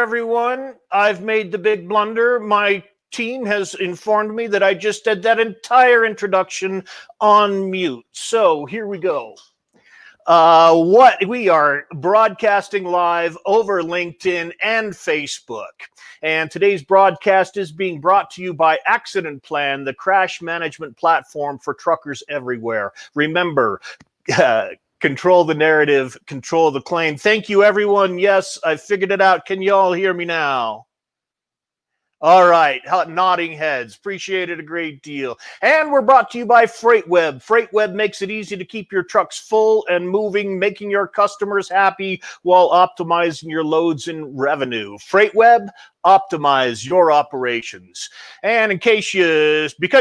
everyone. I've made the big blunder. My team has informed me that I just did that entire introduction on mute. So here we go. We are broadcasting live over LinkedIn and Facebook. And today's broadcast is being brought to you by Accident Plan, the crash management platform for truckers everywhere. Remember, control the narrative, control the claim. Thank you, everyone. Yes, I figured it out. Can you all hear me now? All right, nodding heads. Appreciate it a great deal. And we're brought to you by FreightWeb. FreightWeb makes it easy to keep your trucks full and moving, making your customers happy while optimizing your loads and revenue. FreightWeb, optimize your operations. And because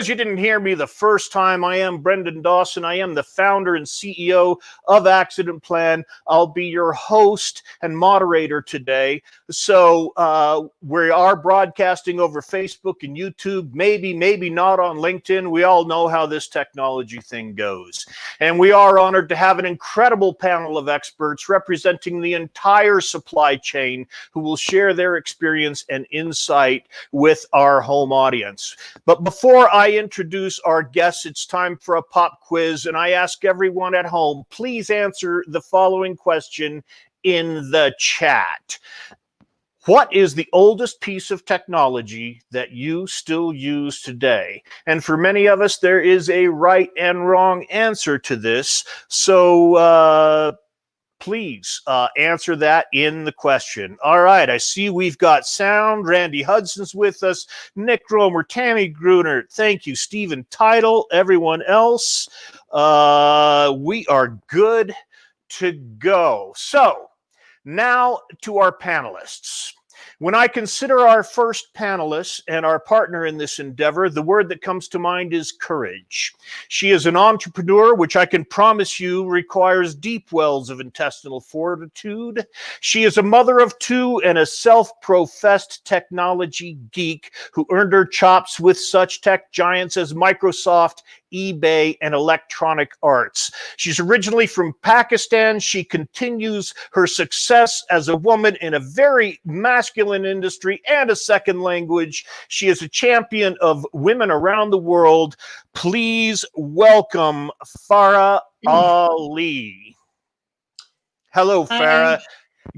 you didn't hear me the first time, I am Brendan Dawson. I am the founder and CEO of Accident Plan. I'll be your host and moderator today. So we are broadcasting over Facebook and YouTube, maybe not on LinkedIn. We all know how this technology thing goes. And we are honored to have an incredible panel of experts representing the entire supply chain who will share their experience and insight with our home audience. But before I introduce our guests, it's time for a pop quiz, and I ask everyone at home, please answer the following question in the chat. What is the oldest piece of technology that you still use today? And for many of us, there is a right and wrong answer to this. So please answer that in the question. All right, I see we've got sound. Randy Hudson's with us. Nick Romer, Tammy Gruner. Thank you, Stephen Title. Everyone else, we are good to go. So now to our panelists. When I consider our first panelist and our partner in this endeavor, the word that comes to mind is courage. She is an entrepreneur, which I can promise you requires deep wells of intestinal fortitude. She is a mother of two and a self-professed technology geek who earned her chops with such tech giants as Microsoft, eBay, and Electronic Arts. She's originally from Pakistan. She continues her success as a woman in a very masculine industry and a second language. She is a champion of women around the world. Please welcome Farah Ali. Hello, Farah. Hi.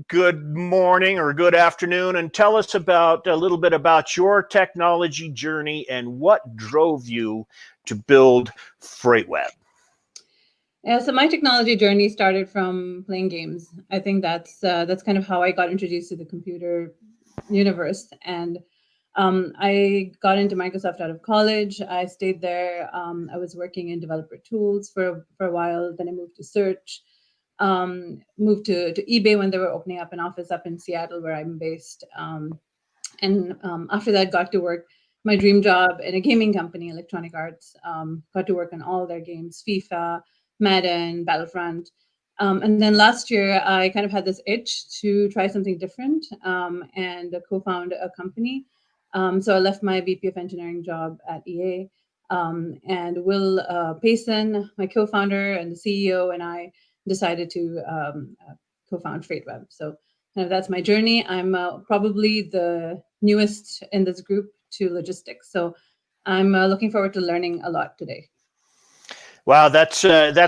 Good morning or good afternoon, and tell us about a little bit about your technology journey and what drove you to build FreightWeb. Yeah, so my technology journey started from playing games. I think that's kind of how I got introduced to the computer universe. And I got into Microsoft out of college. I stayed there. I was working in developer tools for a while. Then I moved to search. Moved to eBay when they were opening up an office up in Seattle, where I'm based. And after that, got to work my dream job in a gaming company, Electronic Arts. Got to work on all their games, FIFA, Madden, Battlefront. And then last year, I kind of had this itch to try something different and co-found a company. So I left my VP of engineering job at EA. And Will Payson, my co-founder and the CEO, and I decided to co-found FreightWeb. So kind of that's my journey. I'm probably the newest in this group to logistics. So I'm looking forward to learning a lot today. Wow, that's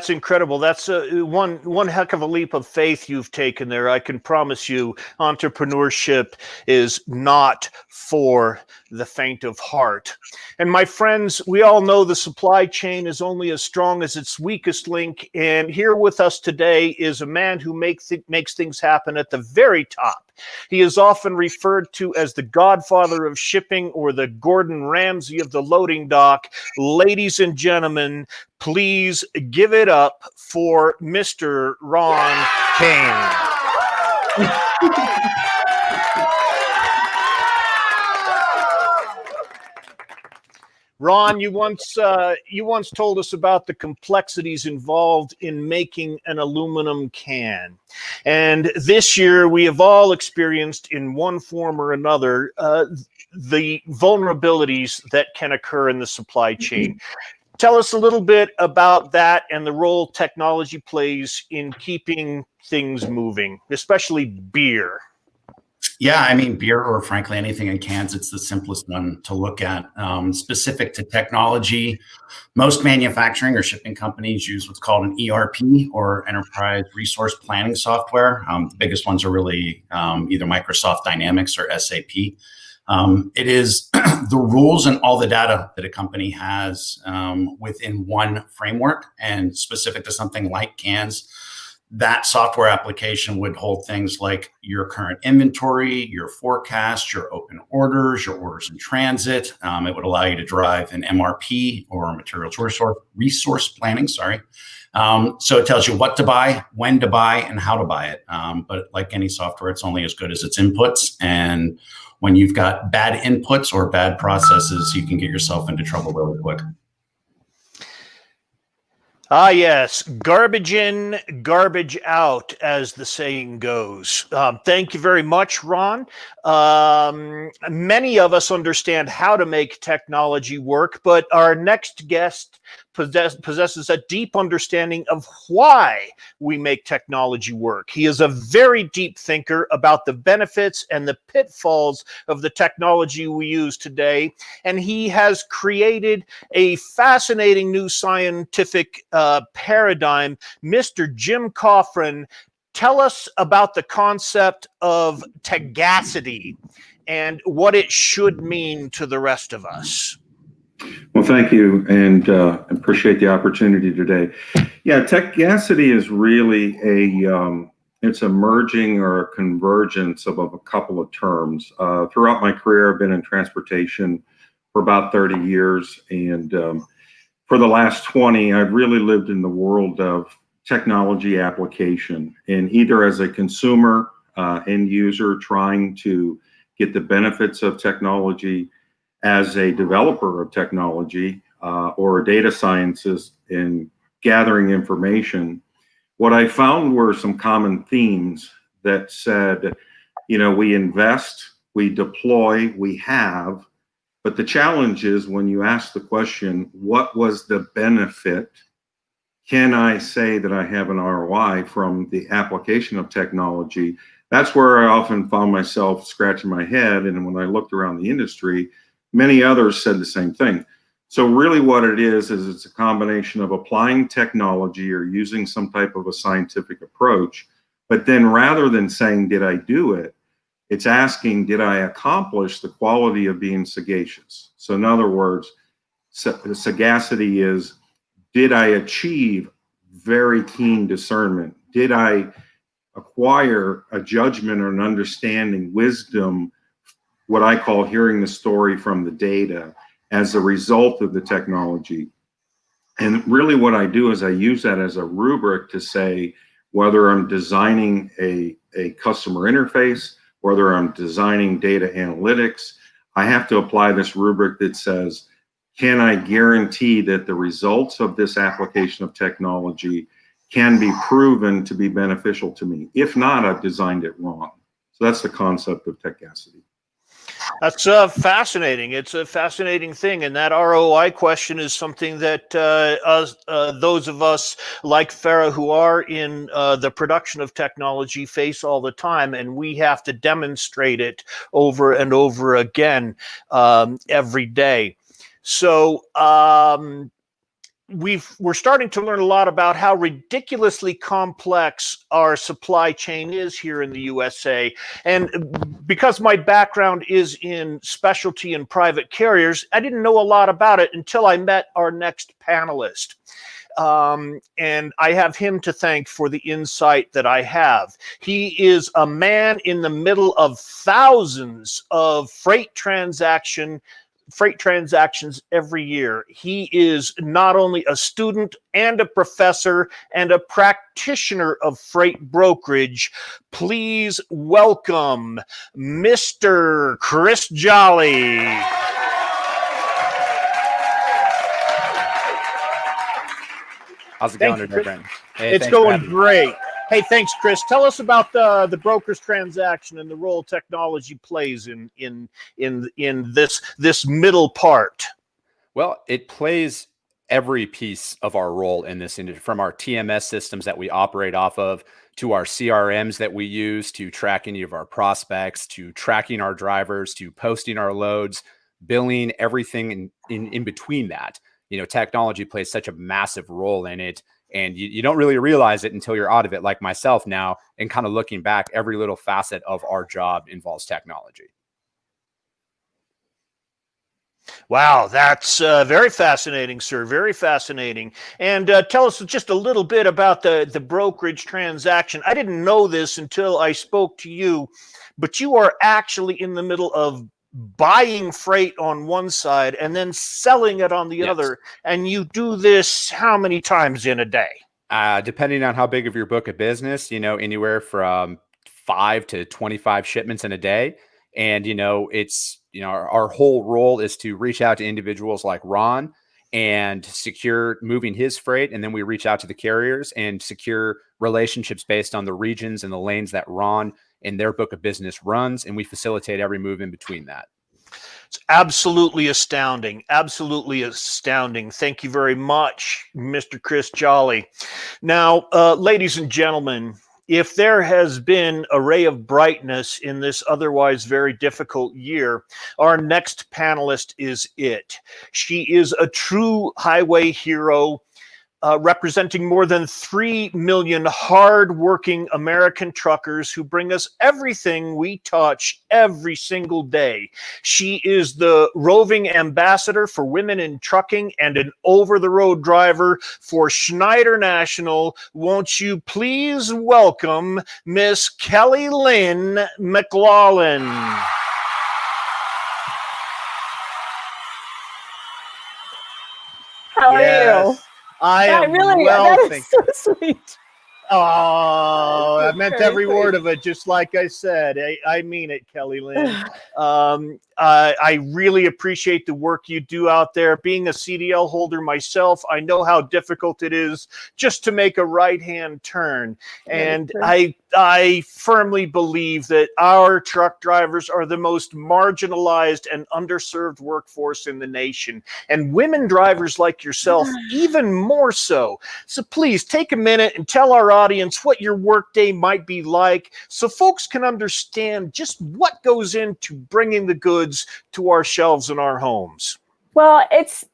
incredible. That's one heck of a leap of faith you've taken there. I can promise you, entrepreneurship is not for the faint of heart. And my friends, we all know the supply chain is only as strong as its weakest link. And here with us today is a man who makes things happen at the very top. He is often referred to as the godfather of shipping or the Gordon Ramsay of the loading dock. Ladies and gentlemen, please give it up for Mr. Ron Kane. Ron, you once told us about the complexities involved in making an aluminum can. And this year we have all experienced in one form or another the vulnerabilities that can occur in the supply chain. Tell us a little bit about that and the role technology plays in keeping things moving, especially beer. Yeah, I mean, beer or frankly anything in cans, it's the simplest one to look at. Specific to technology, most manufacturing or shipping companies use what's called an ERP or enterprise resource planning software. The biggest ones are really either Microsoft Dynamics or SAP. It is the rules and all the data that a company has within one framework, and specific to something like cans. That software application would hold things like your current inventory, your forecast, your open orders, your orders in transit. It would allow you to drive an MRP or material resource planning, sorry. So it tells you what to buy, when to buy, and how to buy it. But like any software, it's only as good as its inputs. And when you've got bad inputs or bad processes, you can get yourself into trouble really quick. Ah, yes. Garbage in, garbage out, as the saying goes. Thank you very much, Ron. Many of us understand how to make technology work, but our next guest possesses a deep understanding of why we make technology work. He is a very deep thinker about the benefits and the pitfalls of the technology we use today, and he has created a fascinating new scientific paradigm. Mr. Jim Coffrin, tell us about the concept of tegacity and what it should mean to the rest of us. Well, thank you, and appreciate the opportunity today. Yeah, tegacity is really it's a merging or a convergence of a couple of terms. Throughout my career, I've been in transportation for about 30 years, and for the last 20, I've really lived in the world of technology application, and either as a consumer, end user trying to get the benefits of technology, as a developer of technology or a data scientist in gathering information. What I found were some common themes that said, you know, we invest, we deploy, we have, but the challenge is when you ask the question, what was the benefit? Can I say that I have an ROI from the application of technology? That's where I often found myself scratching my head. And when I looked around the industry, many others said the same thing. So really what it is it's a combination of applying technology or using some type of a scientific approach, but then rather than saying, did I do it? It's asking, did I accomplish the quality of being sagacious? So in other words, sagacity is, did I achieve very keen discernment? Did I acquire a judgment or an understanding, wisdom, what I call hearing the story from the data as a result of the technology? And really what I do is I use that as a rubric to say whether I'm designing a customer interface, whether I'm designing data analytics, I have to apply this rubric that says, can I guarantee that the results of this application of technology can be proven to be beneficial to me? If not, I've designed it wrong. So that's the concept of tegacity. That's fascinating. It's a fascinating thing. And that ROI question is something that those of us like Farah who are in the production of technology face all the time. And we have to demonstrate it over and over again every day. So we're starting to learn a lot about how ridiculously complex our supply chain is here in the USA. And because my background is in specialty and private carriers, I didn't know a lot about it until I met our next panelist. And I have him to thank for the insight that I have. He is a man in the middle of thousands of freight transactions every year. He is not only a student and a professor and a practitioner of freight brokerage. Please welcome Mr. Chris Jolly. How's it going today, Brent? Hey, it's going great. Hey, thanks, Chris. Tell us about the broker's transaction and the role technology plays in this middle part. Well, it plays every piece of our role in this industry, from our TMS systems that we operate off of, to our CRMs that we use to track any of our prospects, to tracking our drivers, to posting our loads, billing, everything in between that. Technology plays such a massive role in it. And you don't really realize it until you're out of it, like myself now, and kind of looking back, every little facet of our job involves technology. Wow, that's very fascinating, sir. Very fascinating. And tell us just a little bit about the brokerage transaction. I didn't know this until I spoke to you, but you are actually in the middle of buying freight on one side and then selling it on the other. And you do this how many times in a day? Depending on how big of your book of business, anywhere from 5 to 25 shipments in a day. And, it's, our whole role is to reach out to individuals like Ron and secure moving his freight. And then we reach out to the carriers and secure relationships based on the regions and the lanes that Ron and their book of business runs. And we facilitate every move in between that. It's absolutely astounding. Absolutely astounding. Thank you very much, Mr. Chris Jolly. Now, ladies and gentlemen, if there has been a ray of brightness in this otherwise very difficult year, our next panelist is it. She is a true highway hero, representing more than 3 million hard-working American truckers who bring us everything we touch every single day. She is the roving ambassador for women in trucking and an over-the-road driver for Schneider National. Won't you please welcome Miss Kelly Lynn McLaughlin. How are you? I am really, well, that is so sweet. Oh, I meant every word of it, just like I said. I mean it, Kelly Lynn. I really appreciate the work you do out there. Being a CDL holder myself, I know how difficult it is just to make a right-hand turn. And I firmly believe that our truck drivers are the most marginalized and underserved workforce in the nation. And women drivers like yourself, even more so. So please take a minute and tell our audience what your workday might be like so folks can understand just what goes into bringing the goods to our shelves in our homes. Well, it's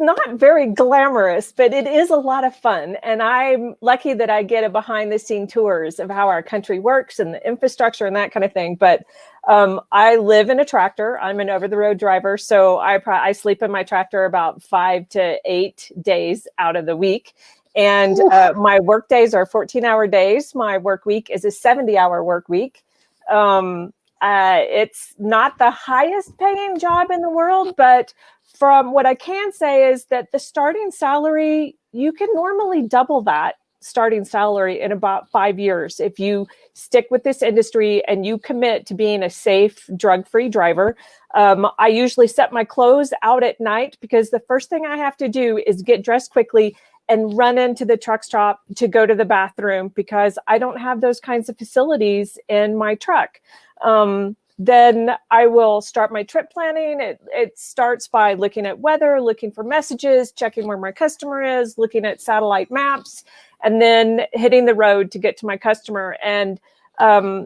not very glamorous, but it is a lot of fun. And I'm lucky that I get a behind the scene tours of how our country works and the infrastructure and that kind of thing. But I live in a tractor. I'm an over the road driver. So I sleep in my tractor about 5 to 8 days out of the week. And my work days are 14-hour days. My work week is a 70-hour work week. It's not the highest paying job in the world, but from what I can say is that the starting salary, you can normally double that starting salary in about 5 years if you stick with this industry and you commit to being a safe, drug-free driver. I usually set my clothes out at night because the first thing I have to do is get dressed quickly and run into the truck stop to go to the bathroom because I don't have those kinds of facilities in my truck. Then I will start my trip planning. It starts by looking at weather, looking for messages, checking where my customer is, looking at satellite maps, and then hitting the road to get to my customer. And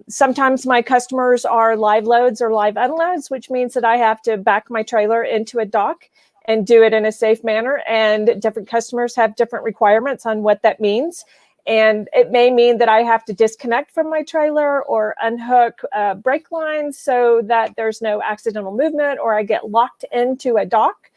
sometimes my customers are live loads or live unloads, which means that I have to back my trailer into a dock and do it in a safe manner. And different customers have different requirements on what that means. And it may mean that I have to disconnect from my trailer or unhook brake lines so that there's no accidental movement or I get locked into a dock.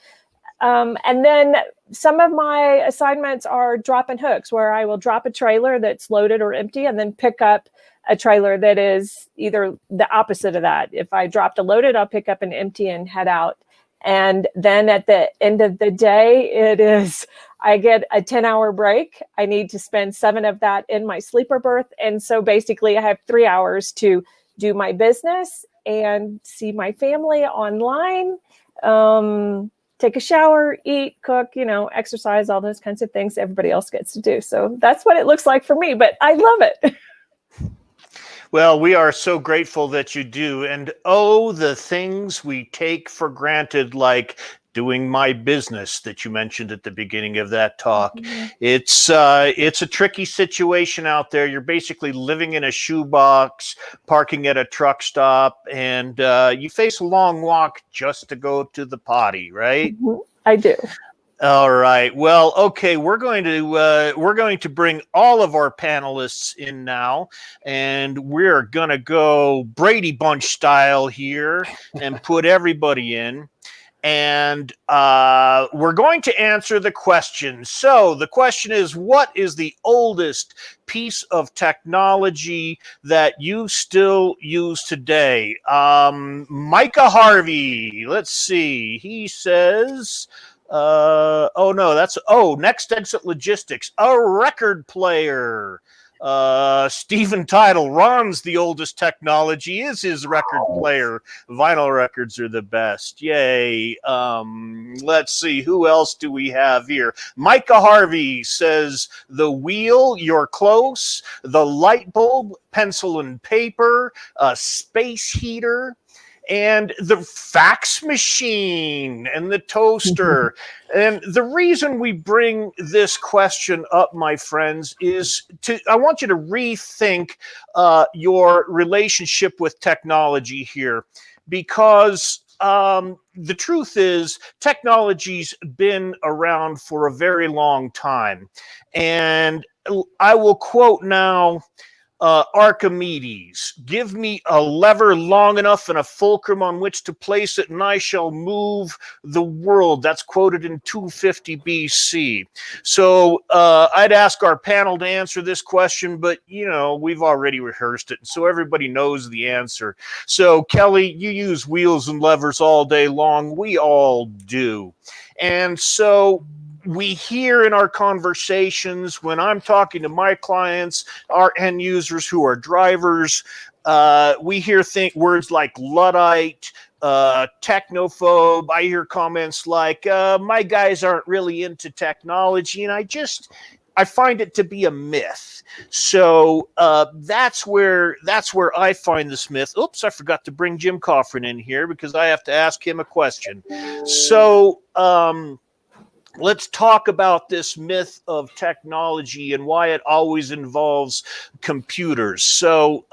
And then some of my assignments are drop and hooks where I will drop a trailer that's loaded or empty and then pick up a trailer that is either the opposite of that. If I dropped a loaded, I'll pick up an empty and head out. And then at the end of the day, I get a 10-hour break. I need to spend 7 of that in my sleeper berth. And so basically I have 3 hours to do my business and see my family online, take a shower, eat, cook, exercise, all those kinds of things everybody else gets to do. So that's what it looks like for me, but I love it. Well, we are so grateful that you do. And oh, the things we take for granted, like doing my business that you mentioned at the beginning of that talk. It's a tricky situation out there. You're basically living in a shoebox, parking at a truck stop, and you face a long walk just to go to the potty, right? I do. All right. Well, okay. We're going to bring all of our panelists in now, and we're going to go Brady Bunch style here and put everybody in. And we're going to answer the question. So the question is, what is the oldest piece of technology that you still use today? Micah Harvey, let's see. He says, Next Exit Logistics, a record player. Stephen Title, Ron's the oldest technology, is his record player. Vinyl records are the best. Yay. Let's see, who else do we have here? Micah Harvey says the wheel, you're close. The light bulb, pencil and paper, a space heater, and the fax machine and the toaster. And the reason we bring this question up, my friends, is I want you to rethink your relationship with technology here, because the truth is technology's been around for a very long time. And I will quote now Archimedes, give me a lever long enough and a fulcrum on which to place it, and I shall move the world. That's quoted in 250 BC. So I'd ask our panel to answer this question, but we've already rehearsed it, so everybody knows the answer. So Kelly, you use wheels and levers all day long. We all do. And so we hear in our conversations, when I'm talking to my clients, our end users who are drivers, we hear words like Luddite, technophobe. I hear comments like, my guys aren't really into technology, and I find it to be a myth. So that's where I find this myth. Oops, I forgot to bring Jim Coffrin in here because I have to ask him a question. So let's talk about this myth of technology and why it always involves computers. So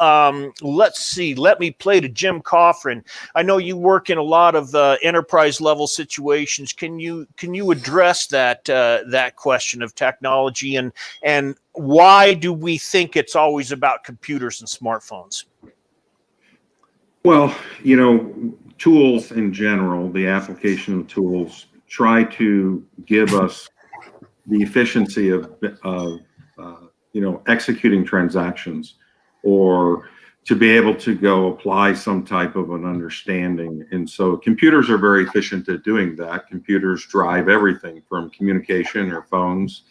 let's see. Let me play to Jim Coffrin. I know you work in a lot of enterprise level situations. Can you address that question of technology and why do we think it's always about computers and smartphones? Well, tools in general, the application of tools, try to give us the efficiency of executing transactions, or to be able to go apply some type of an understanding. And so computers are very efficient at doing that. Computers drive everything from communication or phones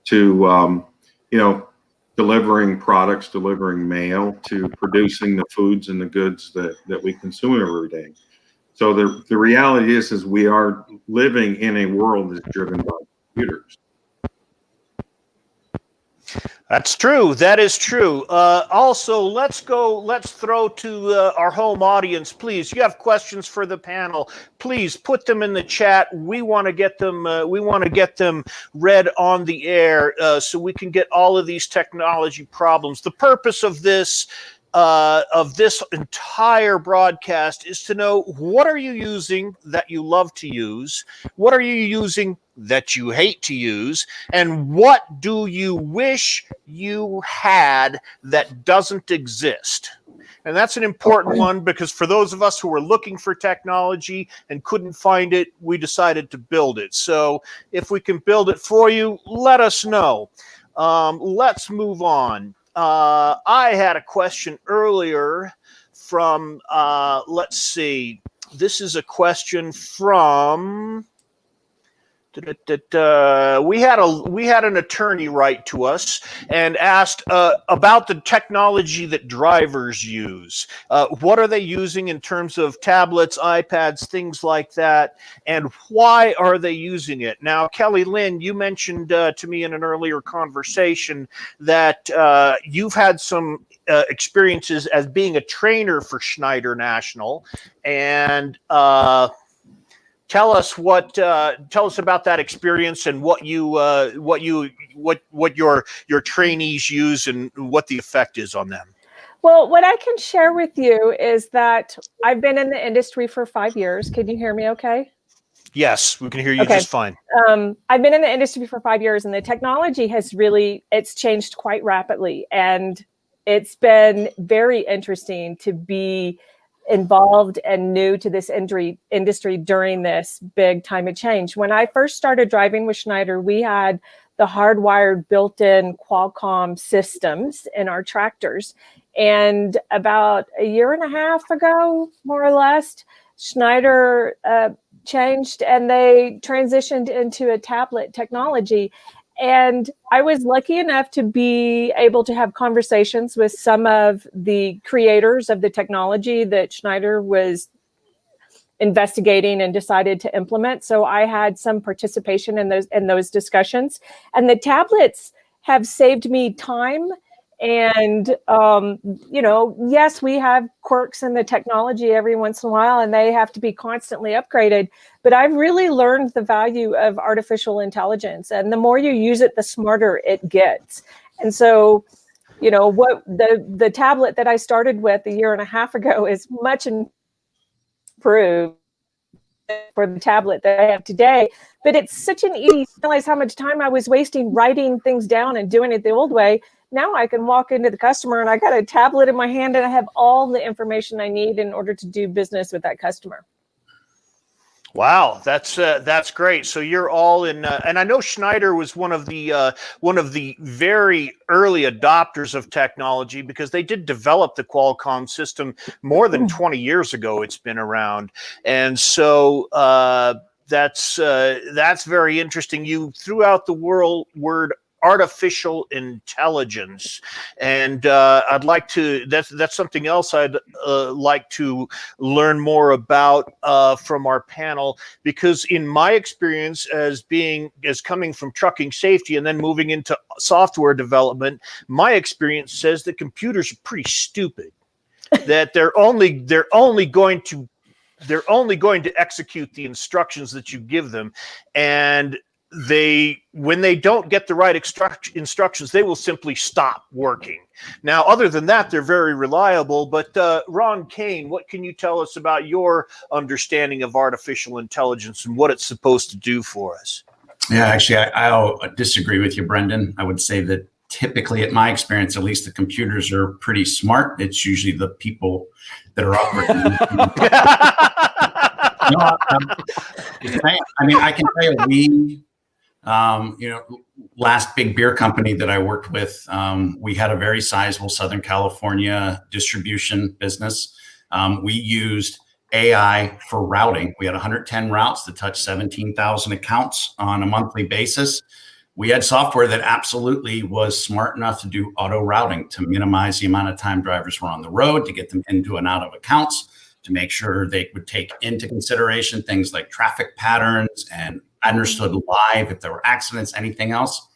to delivering products, delivering mail, to producing the foods and the goods that we consume every day. So the reality is we are living in a world that's driven by computers. That's true. That is true. Also, let's throw to our home audience, please. You have questions for the panel. Please put them in the chat. We want to get them. We want to get them read on the air so we can get all of these technology problems. The purpose of this entire broadcast is to know, what are you using that you love to use? What are you using that you hate to use? And what do you wish you had that doesn't exist? And that's an important one, because for those of us who were looking for technology and couldn't find it, we decided to build it. So if we can build it for you, let us know. Let's move on. I had a question earlier from, let's see, this is a question from, we had an attorney write to us and asked about the technology that drivers use. What are they using in terms of tablets, iPads, things like that, and why are they using it? Now, Kelly Lynn, you mentioned to me in an earlier conversation that you've had some experiences as being a trainer for Schneider National, and tell us about that experience and what your trainees use and what the effect is on them. Well, what I can share with you is that I've been in the industry for 5 years. Can you hear me okay? Yes, we can hear you Okay. just fine. I've been in the industry for 5 years, and the technology has it's changed quite rapidly. And it's been very interesting to be involved and new to this industry during this big time of change. When I first started driving with Schneider, we had the hardwired built-in Qualcomm systems in our tractors. And about a year and a half ago, more or less, Schneider changed and they transitioned into a tablet technology. And I was lucky enough to be able to have conversations with some of the creators of the technology that Schneider was investigating and decided to implement. So I had some participation in those discussions. And the tablets have saved me time. And, yes, we have quirks in the technology every once in a while, and they have to be constantly upgraded. But I've really learned the value of artificial intelligence. And the more you use it, the smarter it gets. And so, what the tablet that I started with a year and a half ago is much improved for the tablet that I have today. But it's such an easy, realize how much time I was wasting writing things down and doing it the old way. Now I can walk into the customer and I got a tablet in my hand and I have all the information I need in order to do business with that customer. Wow, that's great. So you're all in, and I know Schneider was one of the very early adopters of technology, because they did develop the Qualcomm system more than 20 years ago. It's been around, and so that's very interesting. You threw out the word artificial intelligence, and I'd like to. That's something else I'd like to learn more about from our panel, because in my experience as coming from trucking safety and then moving into software development, my experience says that computers are pretty stupid. That they're only going to execute the instructions that you give them, and when they don't get the right instructions, they will simply stop working. Now, other than that, they're very reliable. But Ron Kane, what can you tell us about your understanding of artificial intelligence and what it's supposed to do for us? Yeah, actually, I'll disagree with you, Brendan. I would say that typically, in my experience, at least, the computers are pretty smart. It's usually the people that are operating. I mean, I can tell you, last big beer company that I worked with, we had a very sizable Southern California distribution business. We used AI for routing. We had 110 routes that touched 17,000 accounts on a monthly basis. We had software that absolutely was smart enough to do auto routing to minimize the amount of time drivers were on the road, to get them into and out of accounts, to make sure they would take into consideration things like traffic patterns and understood live if there were accidents, anything else.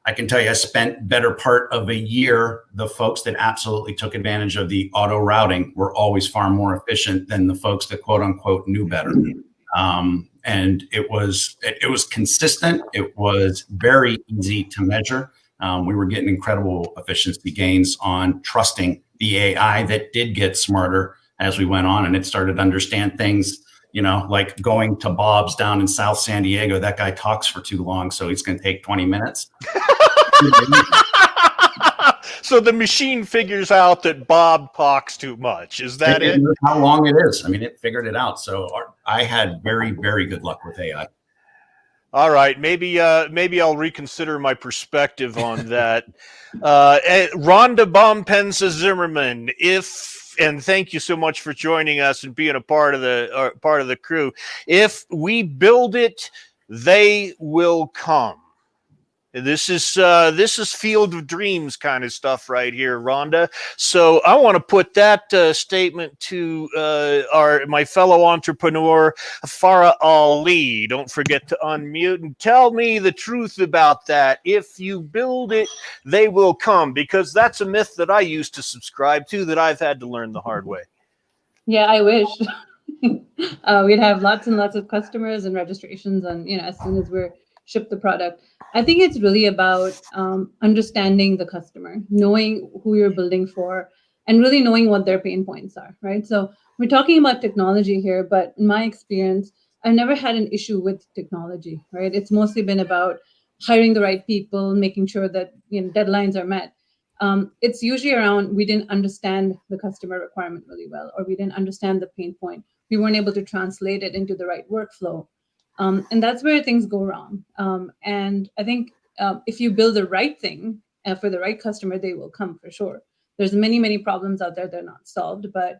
I can tell you, I spent better part of a year. The folks that absolutely took advantage of the auto routing were always far more efficient than the folks that quote unquote knew better. And it was consistent. It was very easy to measure. We were getting incredible efficiency gains on trusting the AI that did get smarter as we went on, and it started to understand things, like going to Bob's down in South San Diego. That guy talks for too long, so he's going to take 20 minutes. So the machine figures out that Bob talks too much. Is that it? How long it is. I mean, it figured it out. So I had very, very good luck with AI. All right, maybe I'll reconsider my perspective on that. Rhonda Bompensa Zimmerman, and thank you so much for joining us and being a part of the crew. If we build it, they will come. This is Field of Dreams kind of stuff right here, Rhonda. So I want to put that statement to my fellow entrepreneur, Farah Ali. Don't forget to unmute and tell me the truth about that. If you build it, they will come, because that's a myth that I used to subscribe to that I've had to learn the hard way. Yeah, I wish. We'd have lots and lots of customers and registrations on, as soon as we're shipped the product. I think it's really about understanding the customer, knowing who you're building for, and really knowing what their pain points are, right? So we're talking about technology here, but in my experience, I've never had an issue with technology, right? It's mostly been about hiring the right people, making sure that deadlines are met. It's usually around we didn't understand the customer requirement really well, or we didn't understand the pain point. We weren't able to translate it into the right workflow. And that's where things go wrong. And I think if you build the right thing for the right customer, they will come for sure. There's many, many problems out there that are not solved, but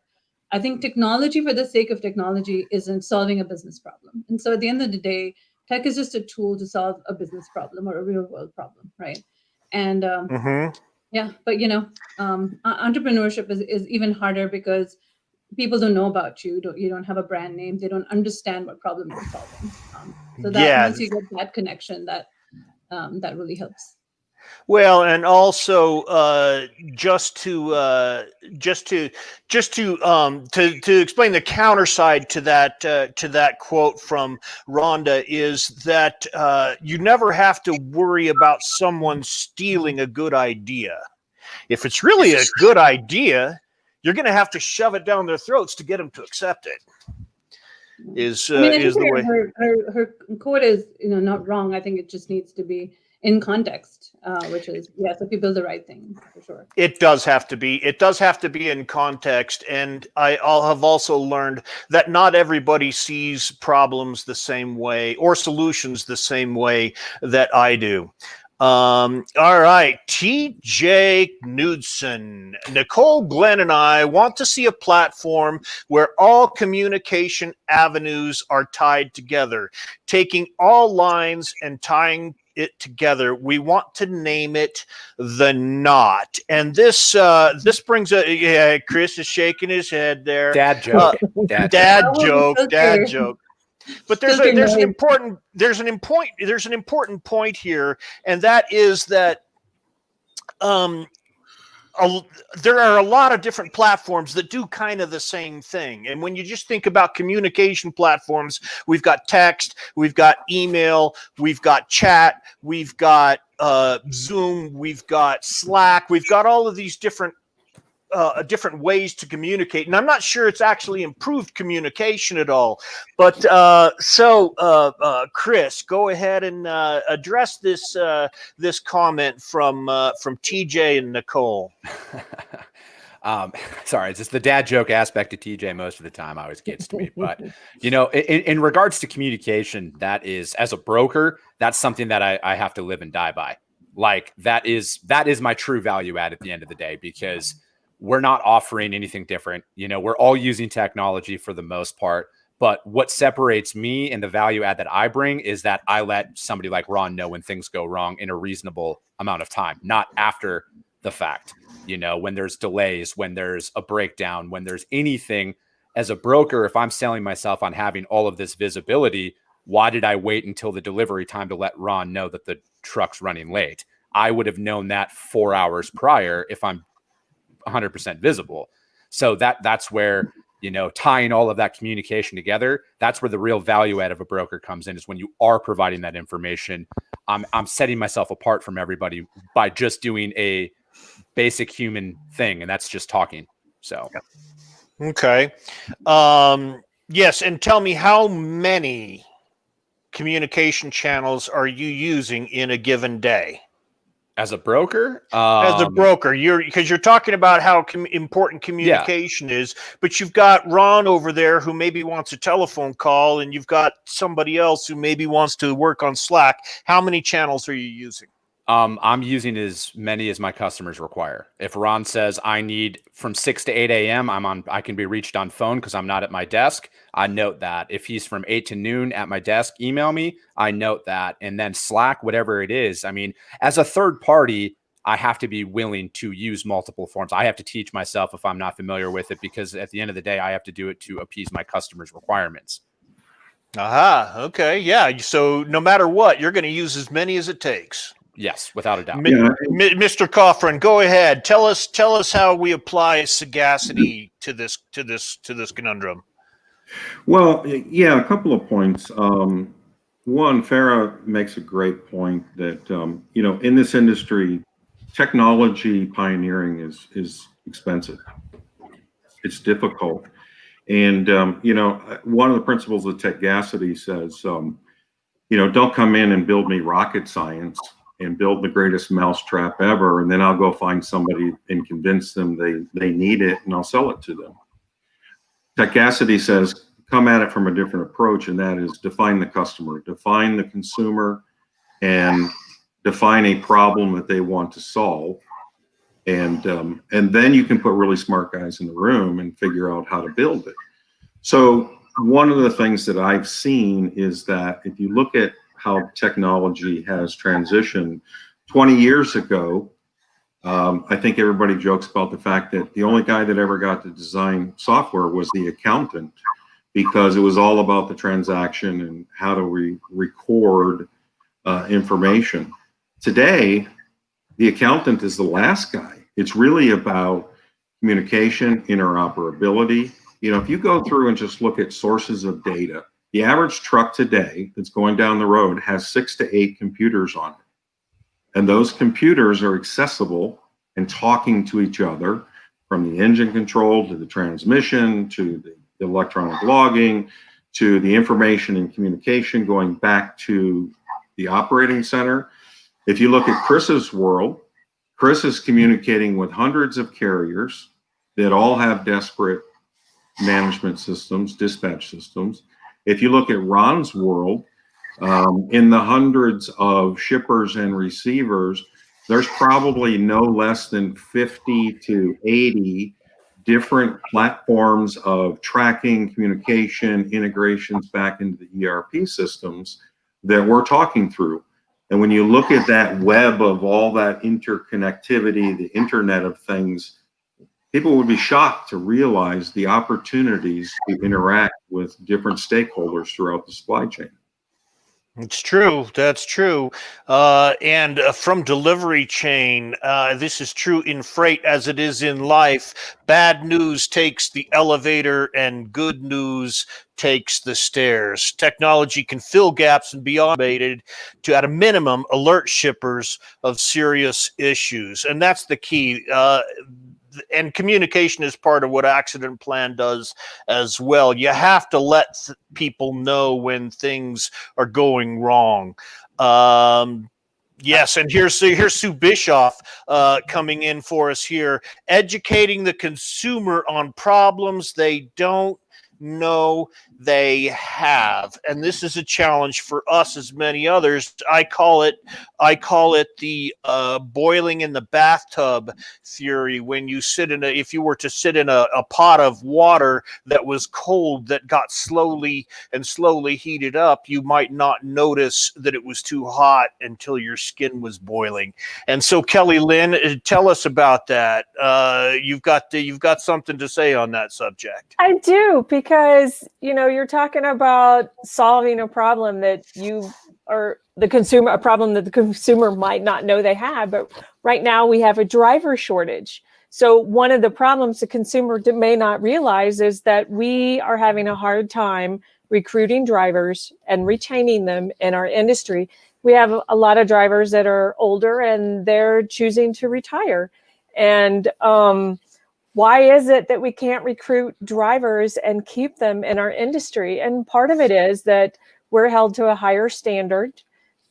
I think technology for the sake of technology isn't solving a business problem. And so at the end of the day, tech is just a tool to solve a business problem or a real world problem, right? And yeah, but entrepreneurship is even harder because people don't know about you. You don't have a brand name. They don't understand what problem you're solving. So that once you get that connection, that really helps. Well, and also just to explain the counter side to that quote from Rhonda is that you never have to worry about someone stealing a good idea. If it's really a good idea, you're going to have to shove it down their throats to get them to accept it. Is the way her quote is not wrong. I think it just needs to be in context, which is yes, if you build the right thing, for sure. It does have to be. It does have to be in context, and I have also learned that not everybody sees problems the same way or solutions the same way that I do. All right, TJ Knudsen, Nicole, Glenn, and I want to see a platform where all communication avenues are tied together, taking all lines and tying it together. We want to name it the Knot, and this brings a Chris is shaking his head there. Dad joke. Dad joke. But there's an important point here, and that is that there are a lot of different platforms that do kind of the same thing. And when you just think about communication platforms, we've got text, we've got email, we've got chat, we've got Zoom, we've got Slack, we've got all of these different ways to communicate, and I'm not sure it's actually improved communication at all. But Chris, go ahead and address this comment from TJ and Nicole. Sorry, it's just the dad joke aspect of TJ most of the time always gets to me. But in regards to communication, that is, as a broker, that's something that I have to live and die by. Like that is my true value add at the end of the day, because we're not offering anything different. We're all using technology for the most part, but what separates me and the value add that I bring is that I let somebody like Ron know when things go wrong in a reasonable amount of time, not after the fact. When there's delays, when there's a breakdown, when there's anything. As a broker, if I'm selling myself on having all of this visibility, why did I wait until the delivery time to let Ron know that the truck's running late? I would have known that 4 hours prior if I'm 100% visible. So that's where, tying all of that communication together, that's where the real value add of a broker comes in, is when you are providing that information. I'm setting myself apart from everybody by just doing a basic human thing, and that's just talking. So, okay. Yes. And tell me, how many communication channels are you using in a given day? As a broker, because you're talking about how important communication is, but you've got Ron over there who maybe wants a telephone call, and you've got somebody else who maybe wants to work on Slack. How many channels are you using? I'm using as many as my customers require. If Ron says I need from 6 to 8 a.m., I can be reached on phone because I'm not at my desk. I note that. If he's from 8 to noon at my desk, email me. I note that. And then Slack, whatever it is. I mean, as a third party, I have to be willing to use multiple forms. I have to teach myself if I'm not familiar with it, because at the end of the day, I have to do it to appease my customers' requirements. Aha. Okay. Yeah. So no matter what, you're going to use as many as it takes. Yes, without a doubt. Mr. Coffrin, go ahead. Tell us how we apply sagacity to this conundrum. Well, yeah, a couple of points. One, Farah makes a great point that in this industry, technology pioneering is expensive. It's difficult, and one of the principles of Techgacity says, don't come in and build me rocket science and build the greatest mousetrap ever, and then I'll go find somebody and convince them they need it, and I'll sell it to them. Techgacity says, come at it from a different approach, and that is define the customer, define the consumer, and define a problem that they want to solve. And then you can put really smart guys in the room and figure out how to build it. So one of the things that I've seen is that if you look at how technology has transitioned 20 years ago, I think everybody jokes about the fact that the only guy that ever got to design software was the accountant, because it was all about the transaction and how do we record information. Today, the accountant is the last guy. It's really about communication, interoperability. If you go through and just look at sources of data, the average truck today that's going down the road has 6 to 8 computers on it. And those computers are accessible and talking to each other, from the engine control to the transmission to the electronic logging to the information and communication going back to the operating center. If you look at Chris's world, Chris is communicating with hundreds of carriers that all have disparate management systems, dispatch systems. If you look at Ron's world, in the hundreds of shippers and receivers, there's probably no less than 50 to 80 different platforms of tracking, communication, integrations back into the ERP systems that we're talking through. And when you look at that web of all that interconnectivity, the Internet of Things, people would be shocked to realize the opportunities to interact with different stakeholders throughout the supply chain. It's true. That's true. And from delivery chain, this is true in freight as it is in life. Bad news takes the elevator and good news takes the stairs. Technology can fill gaps and be automated to, at a minimum, alert shippers of serious issues. And that's the key. And communication is part of what Accident Plan does as well. You have to let people know when things are going wrong. Yes, and here's Sue Bischoff coming in for us here, educating the consumer on problems they don't know they have. And this is a challenge for us as many others. I call it the boiling in the bathtub theory. When you if you were to sit in a pot of water that was cold, that got slowly heated up, you might not notice that it was too hot until your skin was boiling. And so, Kelly Lynn, tell us about that. You've got something to say on that subject. I do, because you're talking about solving a problem that a problem that the consumer might not know they have. But right now we have a driver shortage. So one of the problems the consumer may not realize is that we are having a hard time recruiting drivers and retaining them in our industry. We have a lot of drivers that are older and they're choosing to retire. And why is it that we can't recruit drivers and keep them in our industry? And part of it is that we're held to a higher standard,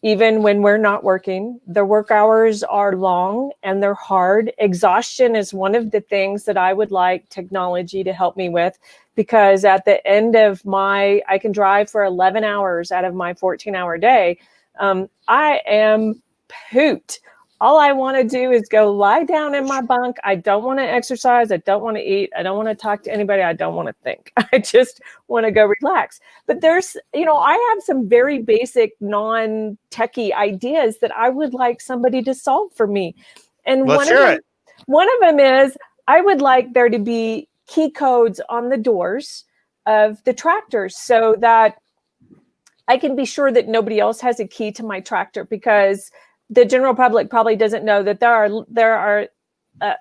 even when we're not working. The work hours are long and they're hard. Exhaustion is one of the things that I would like technology to help me with, because at the end of I can drive for 11 hours out of my 14-hour day. I am pooped. All I want to do is go lie down in my bunk. I don't want to exercise. I don't want to eat. I don't want to talk to anybody. I don't want to think. I just want to go relax. But there's, I have some very basic non-techie ideas that I would like somebody to solve for me. And one of them is, I would like there to be key codes on the doors of the tractors so that I can be sure that nobody else has a key to my tractor, because the general public probably doesn't know that there are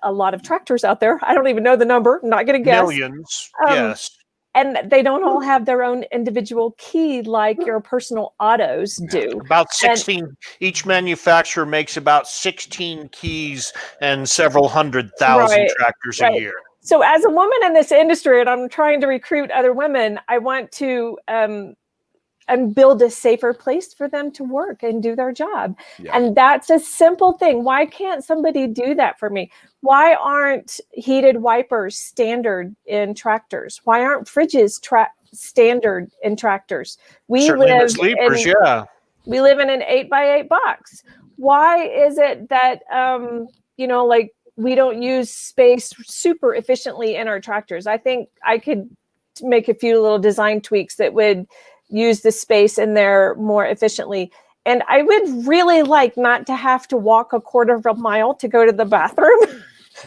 a lot of tractors out there. I don't even know the number. I'm not going to guess. Millions. Yes. and they don't all have their own individual key like your personal autos do. About 16, each manufacturer makes about 16 keys and several 100,000 Right, tractors a right. year. So as a woman in this industry, and I'm trying to recruit other women, I want to and build a safer place for them to work and do their job. Yeah. And that's a simple thing. Why can't somebody do that for me? Why aren't heated wipers standard in tractors? Why aren't fridges standard in tractors? We Certainly in the live sleepers, in, yeah. we live in an 8x8 box. Why is it that like we don't use space super efficiently in our tractors? I think I could make a few little design tweaks that would use the space in there more efficiently. And I would really like not to have to walk a quarter of a mile to go to the bathroom.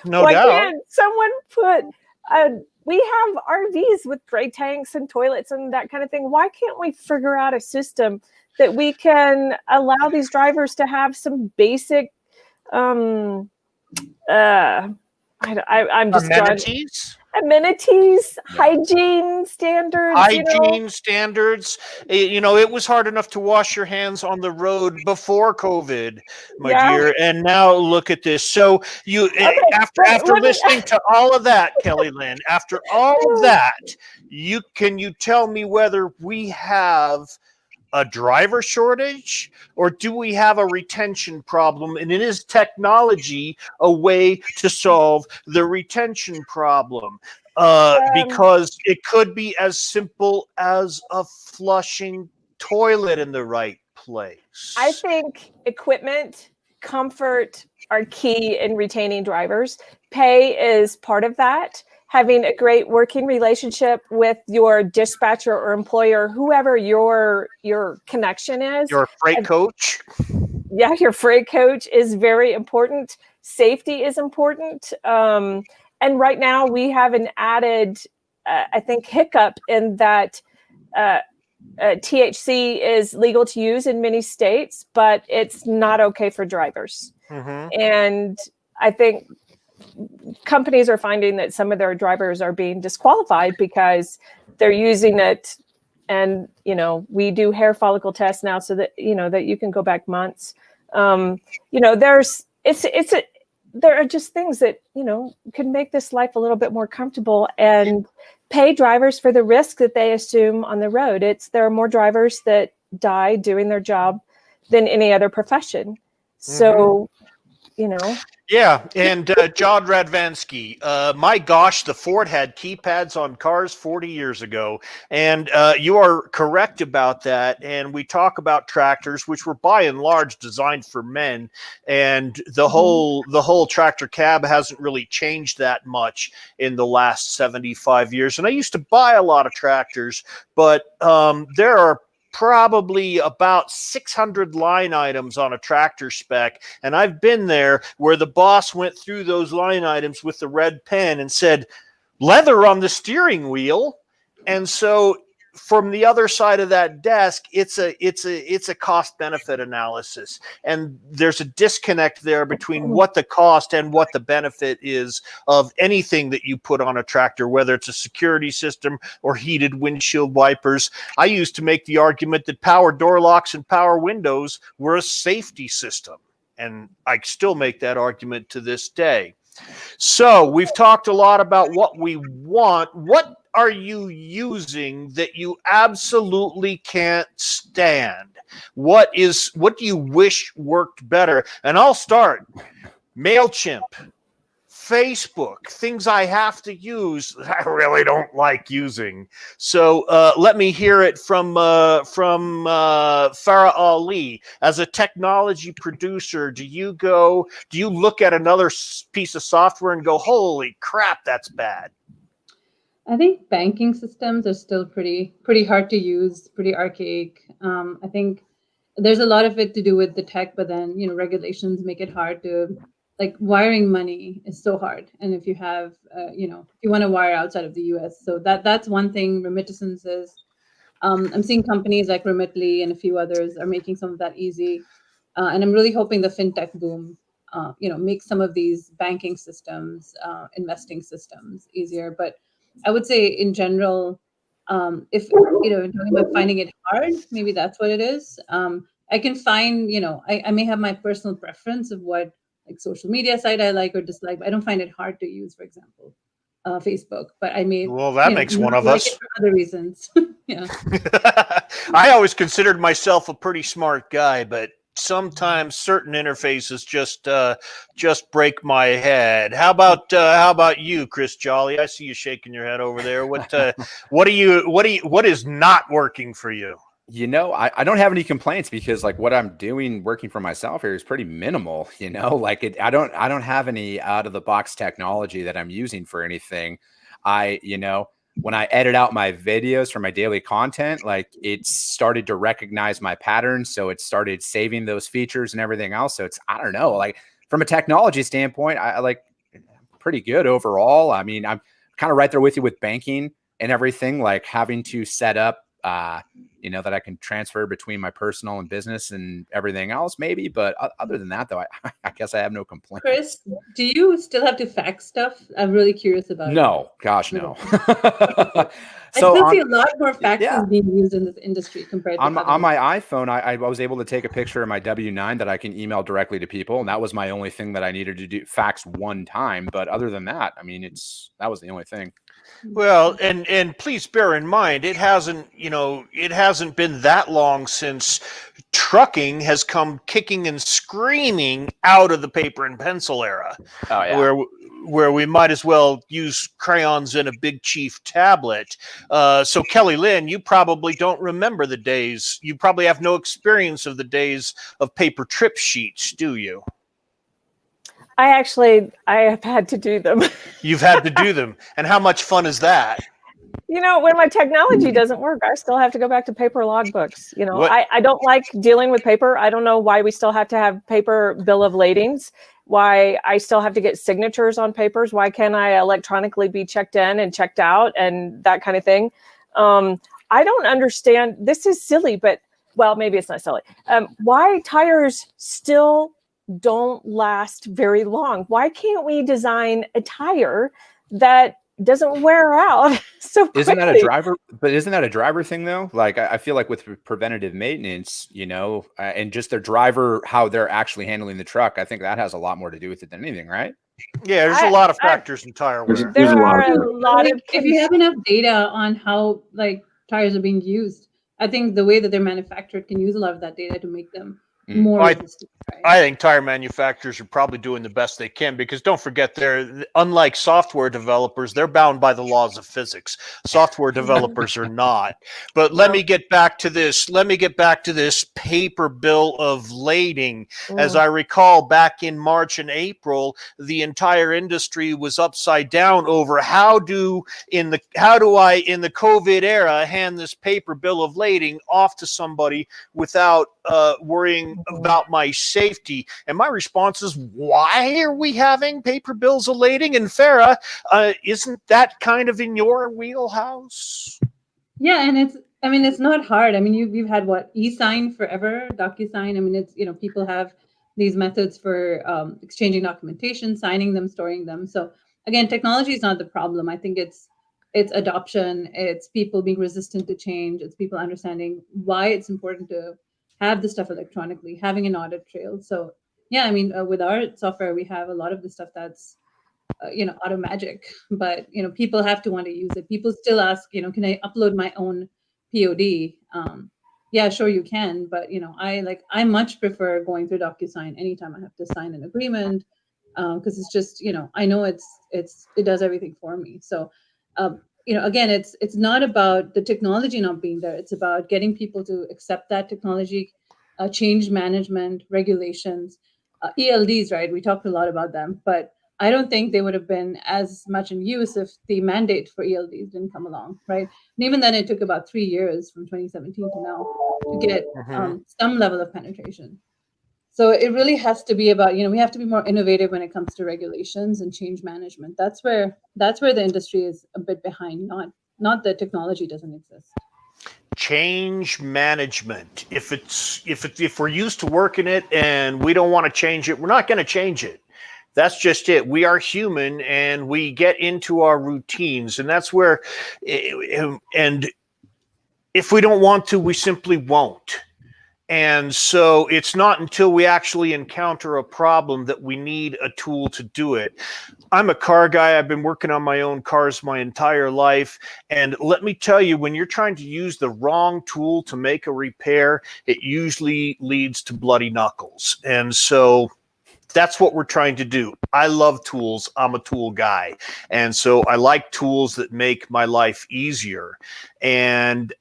No Why doubt. can't someone put we have RVs with gray tanks and toilets and that kind of thing. Why can't we figure out a system that we can allow these drivers to have some basic I'm just amenities, hygiene standards. Hygiene standards. It was hard enough to wash your hands on the road before COVID, my dear, and now look at this. So after listening to all of that, Kelly Lynn, after all of that, can you tell me whether we have a driver shortage or do we have a retention problem? And is technology a way to solve the retention problem? Because it could be as simple as a flushing toilet in the right place. I think equipment, comfort are key in retaining drivers. Pay is part of that. Having a great working relationship with your dispatcher or employer, whoever your connection is. Your freight coach. Yeah, your freight coach is very important. Safety is important. And right now we have an added, I think, hiccup in that THC is legal to use in many states, but it's not okay for drivers. Mm-hmm. And I think companies are finding that some of their drivers are being disqualified because they're using it. And, we do hair follicle tests now so that, that you can go back months. There are just things that, can make this life a little bit more comfortable and pay drivers for the risk that they assume on the road. There are more drivers that die doing their job than any other profession. So, Yeah, and John Radvansky, my gosh, the Ford had keypads on cars 40 years ago, and you are correct about that. And we talk about tractors, which were by and large designed for men, and the whole tractor cab hasn't really changed that much in the last 75 years. And I used to buy a lot of tractors, but there are probably about 600 line items on a tractor spec. And I've been there where the boss went through those line items with the red pen and said, leather on the steering wheel. And so from the other side of that desk, it's a cost benefit analysis. And there's a disconnect there between what the cost and what the benefit is of anything that you put on a tractor, whether it's a security system or heated windshield wipers. I used to make the argument that power door locks and power windows were a safety system. And I still make that argument to this day. So we've talked a lot about what we want. What are you using that you absolutely can't stand? What do you wish worked better? And I'll start. MailChimp, Facebook, things I have to use that I really don't like using. So let me hear it from Farah Ali. As a technology producer, do you look at another piece of software and go, holy crap, that's bad? I think banking systems are still pretty hard to use, pretty archaic. I think there's a lot of it to do with the tech, but then, regulations make it hard to, like, wiring money is so hard. And if you have, if you want to wire outside of the US, so that's one thing. Remittances. I'm seeing companies like Remitly and a few others are making some of that easy. And I'm really hoping the fintech boom, makes some of these banking systems, investing systems easier. But I would say in general, If you're talking about finding it hard, maybe that's what it is. I can find, I may have my personal preference of what like social media site I like or dislike, but I don't find it hard to use, for example, Facebook. But I may, Well, that makes one not of like us. it for other reasons. Yeah. I always considered myself a pretty smart guy, but sometimes certain interfaces just break my head. How about you, Chris Jolly? I see you shaking your head over there. What is not working for you? I don't have any complaints because like what I'm doing working for myself here is pretty minimal, I don't have any out of the box technology that I'm using for anything. When I edit out my videos for my daily content, like it started to recognize my patterns. So it started saving those features and everything else. So I don't know, like from a technology standpoint, I like pretty good overall. I mean, I'm kind of right there with you with banking and everything, like having to set up, that I can transfer between my personal and business and everything else maybe. But other than that, though, I guess I have no complaints. Chris, do you still have to fax stuff? I'm really curious about it. No, gosh, no. I still see a lot more faxes being used in this industry compared to on my iPhone. I was able to take a picture of my W-9 that I can email directly to people, and that was my only thing that I needed to do, fax one time. But other than that, I mean, that was the only thing. Well, and please bear in mind, it hasn't been that long since trucking has come kicking and screaming out of the paper and pencil era, where we might as well use crayons in a Big Chief tablet. So Kelly Lynn, you probably don't remember the days. You probably have no experience of the days of paper trip sheets, do you? I have had to do them. You've had to do them. And how much fun is that? When my technology doesn't work, I still have to go back to paper logbooks. I don't like dealing with paper. I don't know why we still have to have paper bill of ladings, why I still have to get signatures on papers. Why can't I electronically be checked in and checked out and that kind of thing? I don't understand. This is silly, but well, maybe it's not silly. Why tires still don't last very long? Why can't we design a tire that doesn't wear out so quickly? Isn't that a driver thing though? Like I feel like with preventative maintenance, and just their driver, how they're actually handling the truck, I think that has a lot more to do with it than anything, right? Yeah, there's a lot of factors in tire wear. There are a lot of if you have enough data on how like tires are being used, I think the way that they're manufactured can use a lot of that data to make them more resistant. Right? I think tire manufacturers are probably doing the best they can, because don't forget, they're unlike software developers, they're bound by the laws of physics. Software developers are not. But let me get back to this. Let me get back to this paper bill of lading. As I recall, back in March and April, the entire industry was upside down over how do I in the COVID era hand this paper bill of lading off to somebody without worrying about my safety. And my response is, why are we having paper bills of lading? And Farah, isn't that kind of in your wheelhouse? Yeah, and it's not hard. I mean, you've had e-sign forever, DocuSign. I mean, it's people have these methods for exchanging documentation, signing them, storing them. So again, technology is not the problem. I think it's adoption. It's people being resistant to change. It's people understanding why it's important to have the stuff electronically, having an audit trail. So yeah, I mean, with our software, we have a lot of the stuff that's, auto magic, but, people have to want to use it. People still ask, can I upload my own POD? Yeah, sure you can. But, I much prefer going through DocuSign anytime I have to sign an agreement, because it's just, I know it does everything for me. So, again, it's not about the technology not being there. It's about getting people to accept that technology, change management, regulations, ELDs, right? We talked a lot about them, but I don't think they would have been as much in use if the mandate for ELDs didn't come along, right? And even then, it took about 3 years from 2017 to now to get some level of penetration. So it really has to be about, we have to be more innovative when it comes to regulations and change management. That's where the industry is a bit behind, not that technology doesn't exist. Change management. If we're used to working it and we don't want to change it, we're not going to change it. That's just it. We are human, and we get into our routines, and that's where, and if we don't want to, we simply won't. And so it's not until we actually encounter a problem that we need a tool to do it. I'm a car guy. I've been working on my own cars my entire life. And let me tell you, when you're trying to use the wrong tool to make a repair, it usually leads to bloody knuckles. And so that's what we're trying to do. I love tools. I'm a tool guy. And so I like tools that make my life easier. And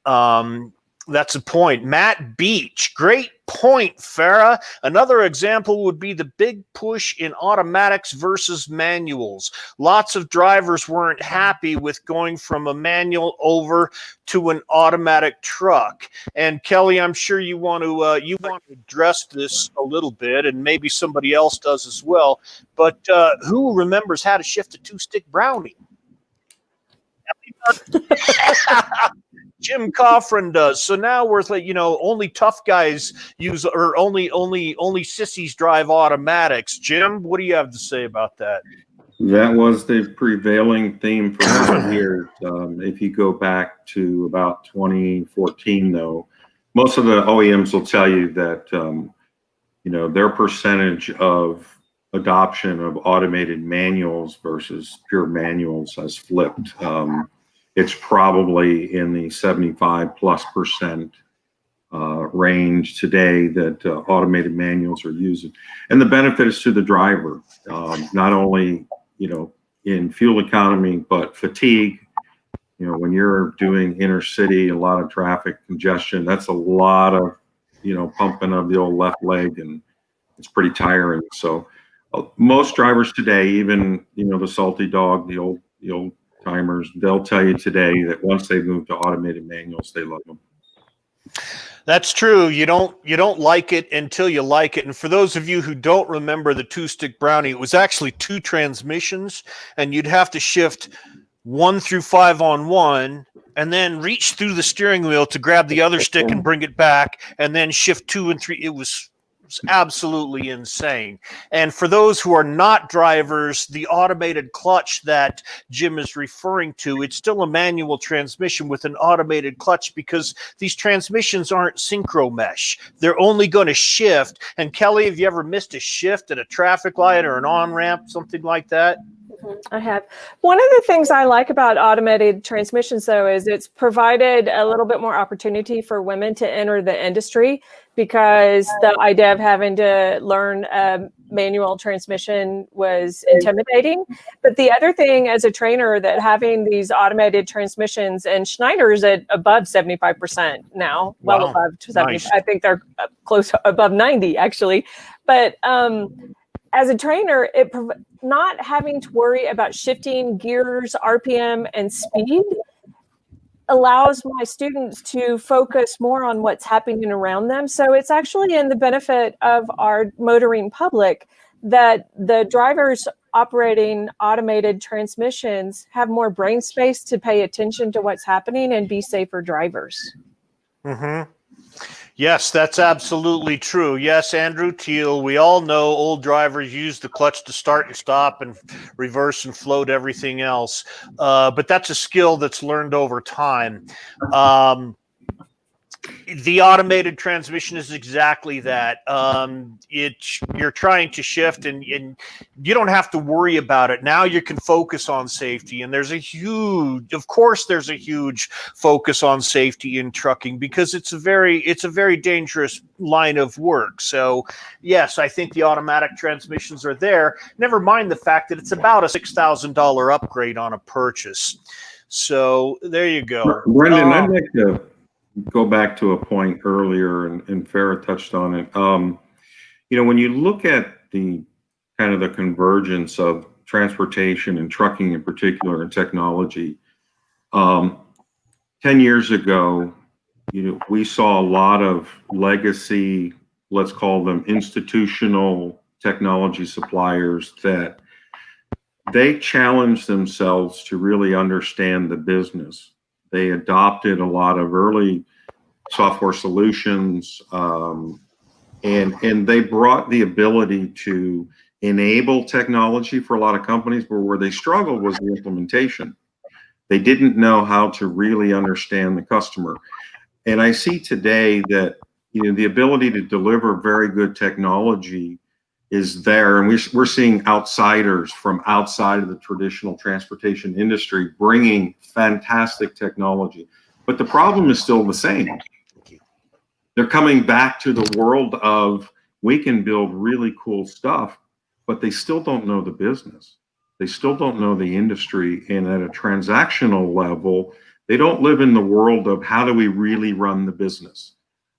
that's the point. Matt Beach, great point, Farah. Another example would be the big push in automatics versus manuals. Lots of drivers weren't happy with going from a manual over to an automatic truck. And Kelly, I'm sure you want to address this a little bit, and maybe somebody else does as well. But who remembers how to shift a two-stick brownie? Jim Coffrin does. So now we're like, only tough guys use, or only sissies drive automatics. Jim, what do you have to say about that? That was the prevailing theme for many years. If you go back to about 2014, though, most of the OEMs will tell you that their percentage of adoption of automated manuals versus pure manuals has flipped. It's probably in the 75+% range today that automated manuals are using. And the benefit is to the driver, not only, in fuel economy, but fatigue. When you're doing inner city, a lot of traffic congestion, that's a lot of, pumping of the old left leg, and it's pretty tiring. So most drivers today, even, the salty dog, the old timers, they'll tell you today that once they move to automated manuals, they love them. That's true. You don't like it until you like it. And for those of you who don't remember the two-stick brownie, it was actually two transmissions, and you'd have to shift 1 through 5 on one, and then reach through the steering wheel to grab the other stick and bring it back, and then shift 2 and 3. It was absolutely insane. And for those who are not drivers, the automated clutch that Jim is referring to, it's still a manual transmission with an automated clutch, because these transmissions aren't synchro mesh. They're only going to shift. And Kelly, have you ever missed a shift at a traffic light or an on-ramp, something like that? I have. One of the things I like about automated transmissions, though, is it's provided a little bit more opportunity for women to enter the industry, because the idea of having to learn a manual transmission was intimidating. But the other thing as a trainer, that having these automated transmissions, and Schneider's at above 75% now, well Wow. above 70. Nice. I think they're close above 90 actually. But as a trainer, not having to worry about shifting gears, RPM, and speed allows my students to focus more on what's happening around them. So it's actually in the benefit of our motoring public that the drivers operating automated transmissions have more brain space to pay attention to what's happening and be safer drivers. Mm-hmm. Yes, that's absolutely true. Yes, Andrew Teal, we all know old drivers use the clutch to start and stop and reverse and float everything else. But that's a skill that's learned over time. The automated transmission is exactly that. You're trying to shift, and you don't have to worry about it. Now you can focus on safety, and there's a huge focus on safety in trucking, because it's a very dangerous line of work. So yes, I think the automatic transmissions are there. Never mind the fact that it's about a $6,000 upgrade on a purchase. So there you go. Brendan, I'd like to go back to a point earlier, and Farah touched on it. When you look at the kind of the convergence of transportation and trucking in particular and technology, 10 years ago, we saw a lot of legacy, let's call them institutional technology suppliers, that they challenged themselves to really understand the business. They adopted a lot of early software solutions, and they brought the ability to enable technology for a lot of companies, but where they struggled was the implementation. They didn't know how to really understand the customer. And I see today that, you know, the ability to deliver very good technology is there. And we're seeing outsiders from outside of the traditional transportation industry bringing fantastic technology. But the problem is still the same. They're coming back to the world of, we can build really cool stuff, but they still don't know the business. They still don't know the industry. And at a transactional level, they don't live in the world of how do we really run the business.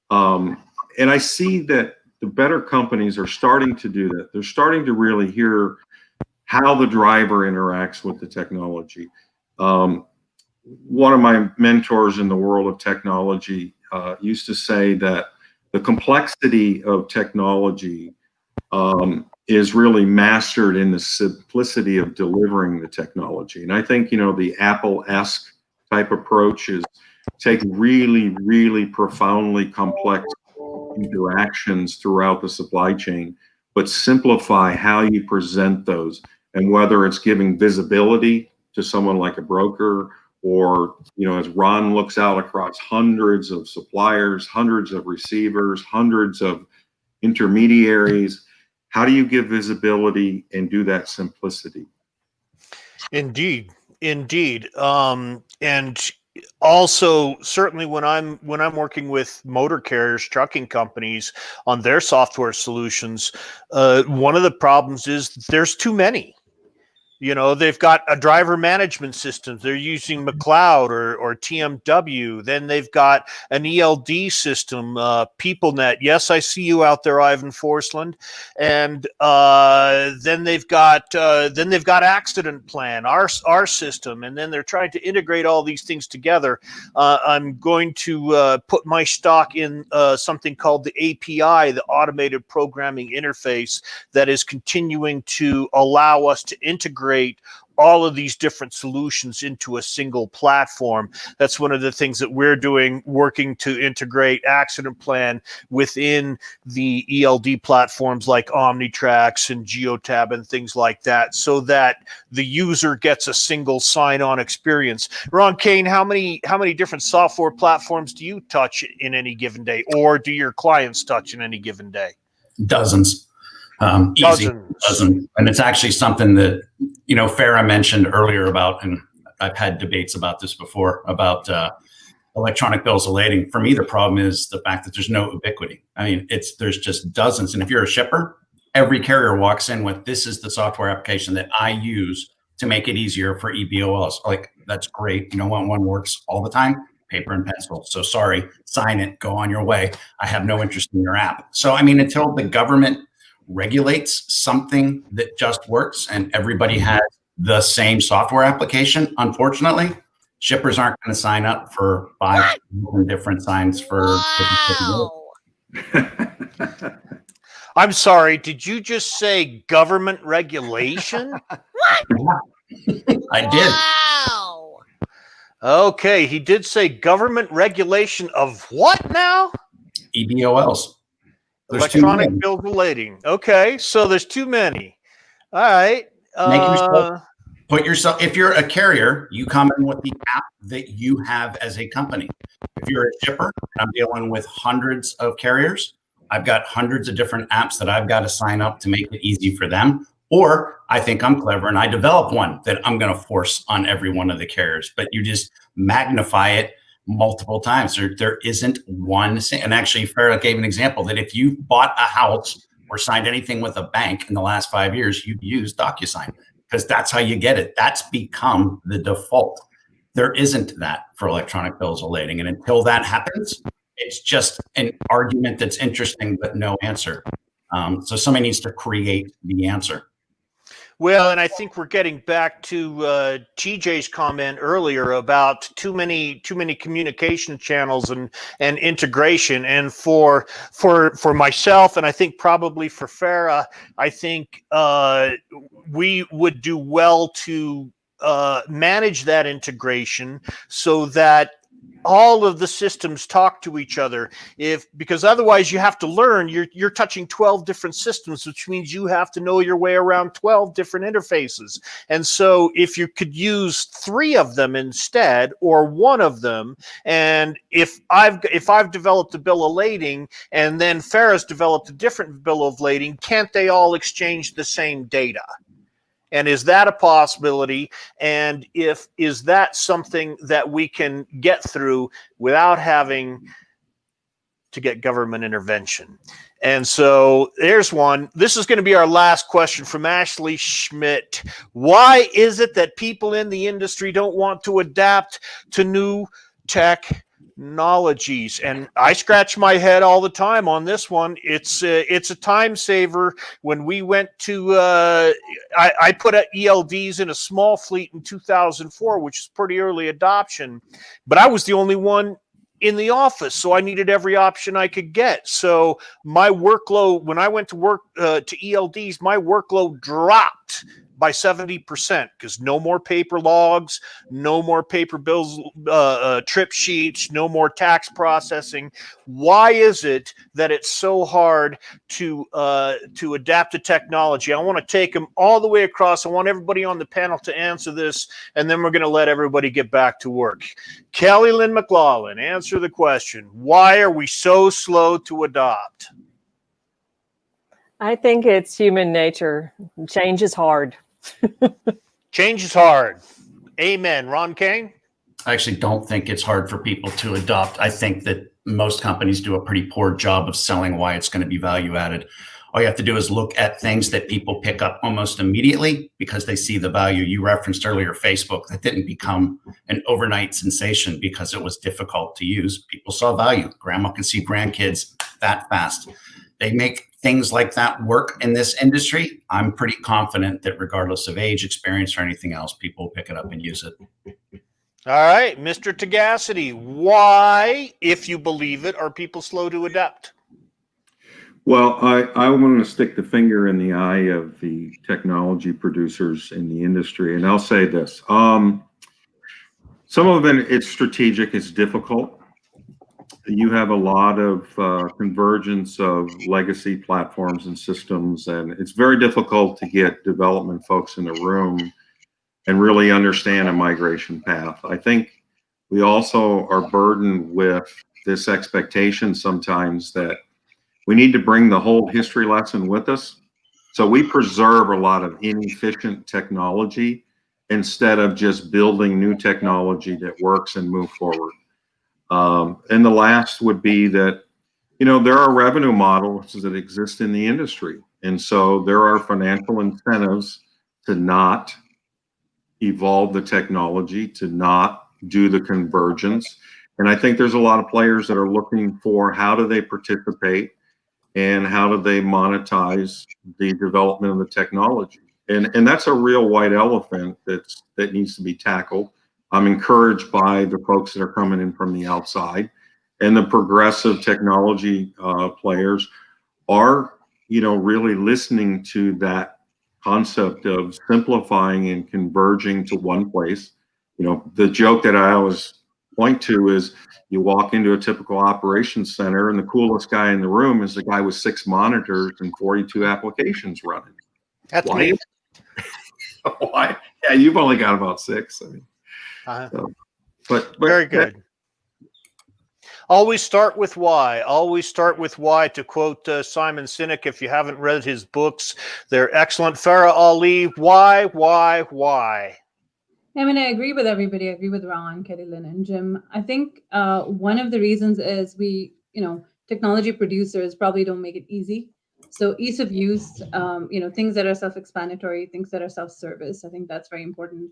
And I see that the better companies are starting to do that. They're starting to really hear how the driver interacts with the technology. One of my mentors in the world of technology used to say that the complexity of technology is really mastered in the simplicity of delivering the technology. And I think, you know, the Apple-esque type approach is take really, really profoundly complex interactions throughout the supply chain, but simplify how you present those. And whether it's giving visibility to someone like a broker, or, you know, as Ron looks out across hundreds of suppliers, hundreds of receivers, hundreds of intermediaries, how do you give visibility and do that simplicity? Indeed, indeed. And also, certainly when I'm working with motor carriers, trucking companies on their software solutions, one of the problems is there's too many. You know, they've got a driver management system. They're using McLeod or TMW. Then they've got an ELD system, PeopleNet. Yes, I see you out there, Ivan Forsland. And then they've got Accident Plan, our system. And then they're trying to integrate all these things together. I'm going to put my stock in something called the API, the Automated Programming Interface, that is continuing to allow us to integrate all of these different solutions into a single platform. That's one of the things that we're doing, working to integrate Accident Plan within the ELD platforms like OmniTrax and Geotab and things like that, so that the user gets a single sign-on experience. Ron Kane, how many different software platforms do you touch in any given day, or do your clients touch in any given day? Dozens. Easy dozen. And it's actually something that, you know, Farah mentioned earlier about, and I've had debates about this before, about electronic bills of lading. For me, the problem is the fact that there's no ubiquity. I mean, there's just dozens. And if you're a shipper, every carrier walks in with, this is the software application that I use to make it easier for EBOLs. Like, that's great. You know what? One works all the time, paper and pencil. So sorry, sign it, go on your way. I have no interest in your app. So, I mean, until the government regulates something that just works and everybody has the same software application, unfortunately, shippers aren't going to sign up for 5 different signs for. Wow. I'm sorry, did you just say government regulation? I did. Wow. Okay, he did say government regulation of what now? EBOLs. There's Electronic bills of lading. Okay, so there's too many. All right. Put yourself, if you're a carrier, you come in with the app that you have as a company. If you're a shipper, I'm dealing with hundreds of carriers. I've got hundreds of different apps that I've got to sign up to make it easy for them. Or I think I'm clever and I develop one that I'm going to force on every one of the carriers, but you just magnify it multiple times. There isn't one. And actually, Farah gave an example that if you bought a house or signed anything with a bank in the last 5 years, you've used DocuSign, because that's how you get it. That's become the default. There isn't that for electronic bills of lading. And until that happens, it's just an argument that's interesting, but no answer. So somebody needs to create the answer. Well, and I think we're getting back to TJ's comment earlier about too many communication channels and integration. And for myself, and I think probably for Farah, I think we would do well to manage that integration so that all of the systems talk to each other, because otherwise you have to learn, you're touching 12 different systems, which means you have to know your way around 12 different interfaces. And so if you could use 3 of them instead, or 1 of them, and if I've developed a bill of lading and then Farah's developed a different bill of lading, can't they all exchange the same data? And is that a possibility? And is that something that we can get through without having to get government intervention? And so there's one. This is going to be our last question from Ashley Schmidt. Why is it that people in the industry don't want to adapt to new technologies? And I scratch my head all the time on this one. It's a time saver. When we went to, I put ELDs in a small fleet in 2004, which is pretty early adoption, but I was the only one in the office, so I needed every option I could get. So my workload, when I went to work to ELDs, my workload dropped by 70%, because no more paper logs, no more paper bills, trip sheets, no more tax processing. Why is it that it's so hard to adapt to technology? I want to take them all the way across. I want everybody on the panel to answer this, and then we're going to let everybody get back to work. Kelly Lynn McLaughlin, answer the question. Why are we so slow to adopt? I think it's human nature. Change is hard. Change is hard. Amen. Ron Kane? I actually don't think it's hard for people to adopt. I think that most companies do a pretty poor job of selling why it's going to be value added. All you have to do is look at things that people pick up almost immediately because they see the value. You referenced earlier Facebook. That didn't become an overnight sensation because it was difficult to use. People saw value. Grandma can see grandkids that fast. They make things like that work in this industry. I'm pretty confident that regardless of age, experience, or anything else, people will pick it up and use it. All right, Mr. Tagacity, why, if you believe it, are people slow to adapt? Well, I want to stick the finger in the eye of the technology producers in the industry, and I'll say this. Some of them, it's strategic, it's difficult. You have a lot of convergence of legacy platforms and systems, and it's very difficult to get development folks in the room and really understand a migration path. I think we also are burdened with this expectation sometimes that we need to bring the whole history lesson with us. So we preserve a lot of inefficient technology instead of just building new technology that works and move forward. And the last would be that, there are revenue models that exist in the industry. And so there are financial incentives to not evolve the technology, to not do the convergence. And I think there's a lot of players that are looking for how do they participate and how do they monetize the development of the technology. And that's a real white elephant that needs to be tackled. I'm encouraged by the folks that are coming in from the outside, and the progressive technology players are, really listening to that concept of simplifying and converging to one place. The joke that I always point to is you walk into a typical operations center and the coolest guy in the room is the guy with 6 monitors and 42 applications running. That's Why? me. Why? Yeah, you've only got about 6. I mean, so, but very good. Always start with why. Always start with why. To quote Simon Sinek, if you haven't read his books, they're excellent. Farah Ali, why? I mean, I agree with everybody. I agree with Ron, Kelly Lynn, and Jim. I think one of the reasons is technology producers probably don't make it easy. So ease of use, things that are self-explanatory, things that are self-service. I think that's very important.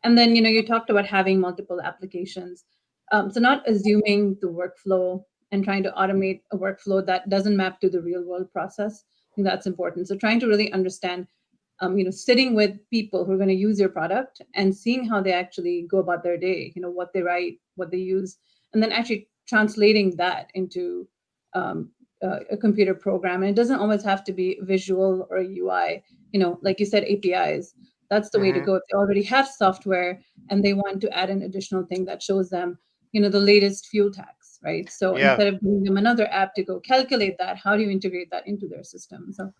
And then, you talked about having multiple applications. So not assuming the workflow and trying to automate a workflow that doesn't map to the real world process. I think that's important. So trying to really understand, sitting with people who are going to use your product and seeing how they actually go about their day, what they write, what they use, and then actually translating that into a computer program. And it doesn't always have to be visual or UI, like you said, APIs. That's the way to go. If they already have software and they want to add an additional thing that shows them, the latest fuel tax, right? So Yeah. instead of giving them another app to go calculate that, how do you integrate that into their system? So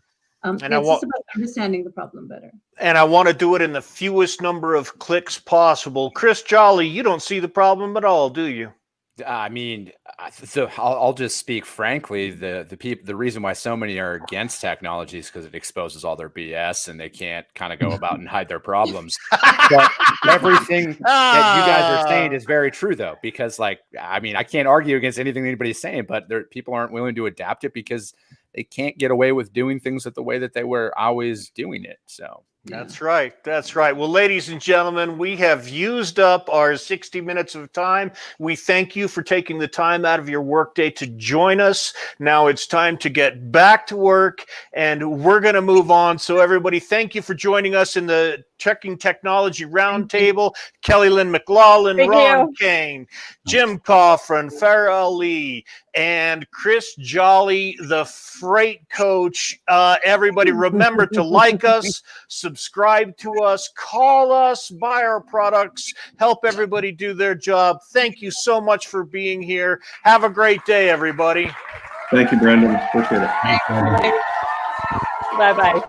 And it's just about understanding the problem better. And I want to do it in the fewest number of clicks possible. Chris Jolly, you don't see the problem at all, do you? I mean, so I'll just speak frankly. The reason why so many are against technology is because it exposes all their BS and they can't kind of go about and hide their problems. But everything that you guys are saying is very true, though, because I can't argue against anything anybody's saying, but people aren't willing to adapt it because they can't get away with doing things the way that they were always doing it. So. That's right. That's right. Well, ladies and gentlemen, we have used up our 60 minutes of time. We thank you for taking the time out of your workday to join us. Now it's time to get back to work, and we're going to move on. So everybody, thank you for joining us in the Checking Technology Roundtable. Kelly Lynn McLaughlin, Thank Ron you. Kane, Jim Coffran, Farah Ali, and Chris Jolly, the freight coach. Everybody, remember to like us, subscribe to us, call us, buy our products, help everybody do their job. Thank you so much for being here. Have a great day, everybody. Thank you, Brendan. Appreciate it. Bye-bye.